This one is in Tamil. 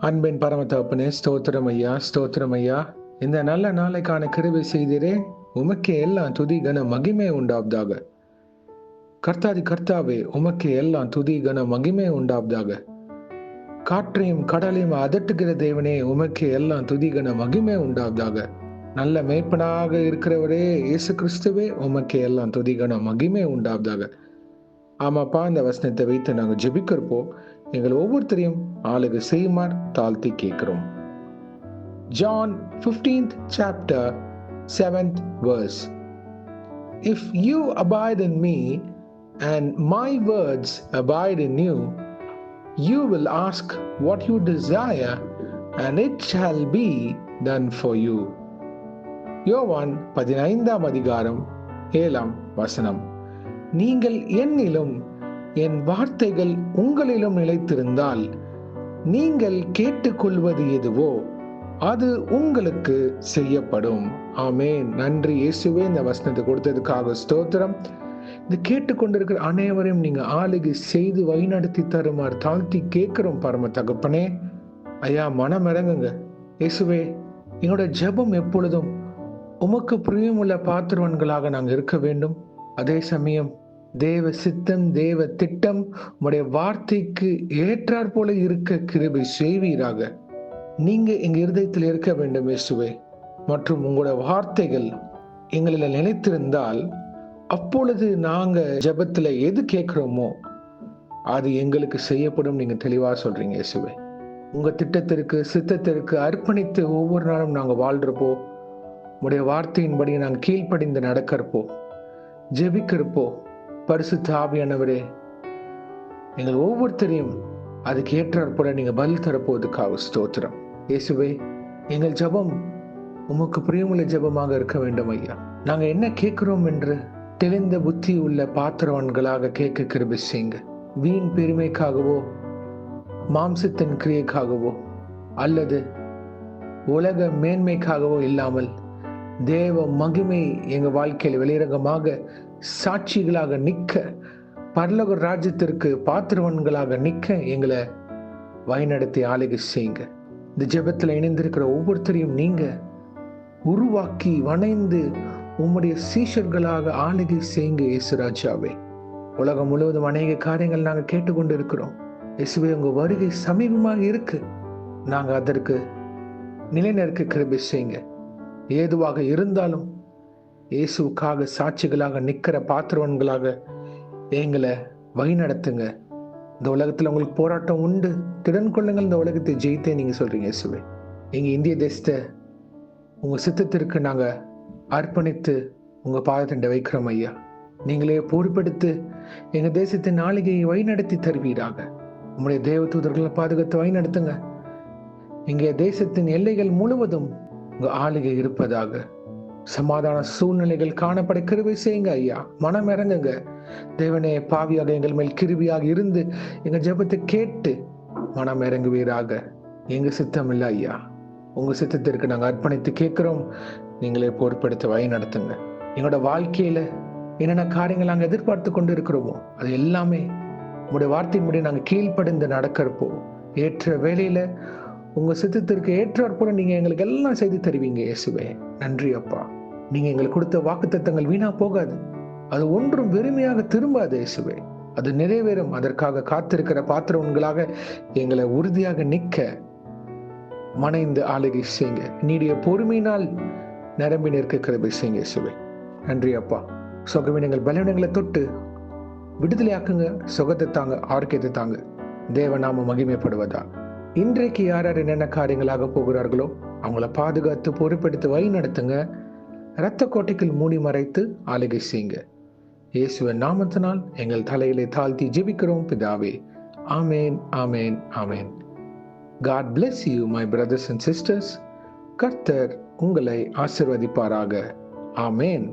அன்பின் பரம தகப்பனே, ஸ்தோத்திரம் ஐயா, ஸ்தோத்திரம் ஐயா. இந்த நல்ல நாளைக்கான கிருபை செய்தீரே, உமக்கே எல்லாம் துதி கன மகிமை உண்டாவதாக. கர்த்தாதி கர்த்தாவே, உமக்கே எல்லாம் துதி கன மகிமை உண்டாவதாக. காற்றையும் கடலையும் அதட்டுகிற தேவனே, உமக்கே எல்லாம் துதி கன மகிமை உண்டாவதாக. நல்ல மேய்ப்பனாக இருக்கிறவரே இயேசு கிறிஸ்துவே, உமக்கே எல்லாம் துதி கன மகிமை உண்டாவதாக. ஆமாப்பா, இந்த வசனத்தை வைத்து நாங்கள் ஜெபிக்கிறப்போம். எங்கள் ஒவ்வொருத்தரையும் ஆளுகை செய்யுமாறு தாழ்த்தி கேட்கிறோம். John 15th chapter 7th verse. If you abide in me and my words abide in you, you will ask what you desire and it shall be done for you. யோவான் 15ஆம் அதிகாரம் 7ஆம் வசனம். நீங்கள் என்னிலும் என் வார்த்தைகள் உங்களிலும் நிலைத்திருந்தால் நீங்கள் கேட்டுக்கொள்வது எதுவோ அது உங்களுக்கு செய்யப்படும். ஆமென். நன்றி இயேசுவே, இந்த வசனத்தை கொடுத்ததுக்காக ஸ்தோத்திரம். இது கேட்டுக்கொண்டிருக்கிற அனைவரையும் நீங்க ஆளுகை செய்து வழிநடத்தி தருமாறு தாழ்த்தி கேட்கிறோம் பரம தகப்பனே. ஐயா, மனம் இறங்குங்க இயேசுவே. எங்களோட ஜெபம் எப்பொழுதும் உமக்கு பிரியமுள்ள பாத்திரவன்களாக நாங்கள் இருக்க வேண்டும். அதே சமயம் தேவ சித்தம், தேவ திட்டம் உடைய வார்த்தைக்கு ஏற்றாற் போல இருக்க கிருபை செய்வீராக. நீங்க எங்க இருதயத்தில் இருக்க வேண்டும் இயேசுவே. மற்றும் உங்களோட வார்த்தைகள் எங்களில் நிலைத்திருந்தால் அப்பொழுது நாங்க ஜெபத்துல எது கேட்கிறோமோ அது எங்களுக்கு செய்யப்படும். நீங்க தெளிவா சொல்றீங்க இயேசுவே. உங்க திட்டத்திற்கு சித்தத்திற்கு அர்ப்பணித்து ஒவ்வொரு நாளும் நாங்க வாழ்றப்போ, உடைய வார்த்தையின்படி நாங்கள் கீழ்ப்படிந்து நடக்கிறப்போ, ஜெபிக்கிறப்போ, பரிசுத்த ஆவியானவரே எங்கள் ஒவ்வொருத்தரையும் அதுக்கு ஏற்றாற்போல நீங்க பதில் தரப்போவதுக்காக ஸ்தோத்திரம் இயேசுவே. எங்கள் ஜெபம் உமக்கு பிரியமுள்ள ஜெபமாக இருக்க வேண்டும் ஐயா. நாங்க என்ன கேட்கிறோம் என்று தெளிந்த புத்தி உள்ள பாத்திரவான்களாக கேட்க கிருபை செய்யுங்க. வீண் பெருமைக்காகவோ மாம்சத்தின் கிரியைக்காகவோ அல்லது உலக மேன்மைக்காகவோ இல்லாமல் தேவ மகிமை எங்க வாழ்க்கையில் வெளிரங்கமாக சாட்சிகளாக நிற்க, பரலோக ராஜ்யத்திற்கு பாத்திரவன்களாக நிற்க எங்களை வழிநடத்தி ஆளுகை செய்யுங்க. இந்த ஜெபத்தில் இணைந்திருக்கிற ஒவ்வொருத்தரையும் நீங்க உருவாக்கி வணைந்து உம்முடைய சீஷர்களாக ஆளுகை செய்யுங்க இயேசுராஜாவே. உலகம் முழுவதும் அநேக காரியங்கள் நாங்கள் கேட்டுக்கொண்டு இருக்கிறோம் இயேசுவே. உங்க வருகை சமீபமாக இருக்கு. நாங்க அதற்கு நிலைநிற்க கிருபை செய்யுங்க. ஏதுவாக இருந்தாலும் இயேசுக்காக சாட்சிகளாக நிற்கிற பாத்திரவன்களாக எங்களை வழிநடத்துங்க. இந்த உலகத்துல உங்களுக்கு போராட்டம் உண்டு, திடன் கொள்ளுங்கள், இந்த உலகத்தை ஜெயித்தே நீங்க சொல்றீங்க இயேசுவே. எங்க இந்திய தேசத்தை உங்க சித்தத்திற்கு நாங்க அர்ப்பணித்து உங்க பாதத்தண்டை வைக்கிறோம் ஐயா. நீங்களே பொறுப்பெடுத்து எங்க தேசத்தின் ஆளுகையை வழிநடத்தி தருவீராக. உங்களுடைய தேவ தூதர்களை பாதுகாத்து வழிநடத்துங்க. இங்கே தேசத்தின் எல்லைகள் முழுவதும் உங்க ஆளுகை இருப்பதாக. சமாதான சூழ்நிலைகள் காணப்பட கிருபை செய்யுங்க ஐயா. மனம் இறங்குங்க தேவனே. பாவியாக எங்கள் மேல் கிருபியாக இருந்து எங்க ஜெபத்தை கேட்டு மனம் இறங்குவீராக. எங்க சித்தம் இல்லை ஐயா, உங்க சித்தத்திற்கு நாங்கள் அர்ப்பணித்து கேட்கிறோம். நீங்களே பொறுப்படுத்த வழி நடத்துங்க. எங்களோட வாழ்க்கையில என்னென்ன காரியங்கள் நாங்கள் எதிர்பார்த்து கொண்டு இருக்கிறோமோ அது எல்லாமே உங்களுடைய வார்த்தையின் முடி நாங்கள் கீழ்ப்படிந்து நடக்கிறப்போ ஏற்ற வேலையில உங்க சித்தத்திற்கு ஏற்றாற்போல நீங்க எங்களுக்கு எல்லாம் செய்து தருவீங்க இயேசுவே. நன்றி அப்பா. நீங்க எங்களுக்கு கொடுத்த வாக்குத்தத்தங்கள் வீணா போகாது, அது ஒன்றும் வெறுமையாக திரும்பாது இயேசுவே. அது நிறைவேறும். அதற்காக காத்திருக்கிற பாத்திரவன்களாக எங்களை உறுதியாக நிற்க மனைந்து ஆளுகை செய்யுங்க. நீடிய பொறுமையினால் நிரம்பி நிற்க கிருபை செய்யுங்க இயேசுவே. நன்றி அப்பா. சுகமே எங்கள் பலவீனங்களை தொட்டு விடுதலையாக்குங்க. சுகத்தை தாங்க, ஆரோக்கியத்தை தாங்க. தேவநாம மகிமைப்படுவதா. இன்றைக்கு யார் யார் என்னென்ன காரியங்களாக போகிறார்களோ அவங்கள பாதுகாத்து பொறுப்பெடுத்து வழி நடத்துங்க. இரத்த கோட்டைக்குள் மூடி மறைத்து ஆளுகை செய்யுங்க. இயேசுவின் நாமத்தினால் எங்கள் தலையிலே தாழ்த்தி ஜெபிக்கிறோம் பிதாவே. ஆமேன், ஆமேன், ஆமேன். God bless you, my brothers and sisters. கர்த்தர் உங்களை ஆசீர்வதிப்பாராக. ஆமேன்.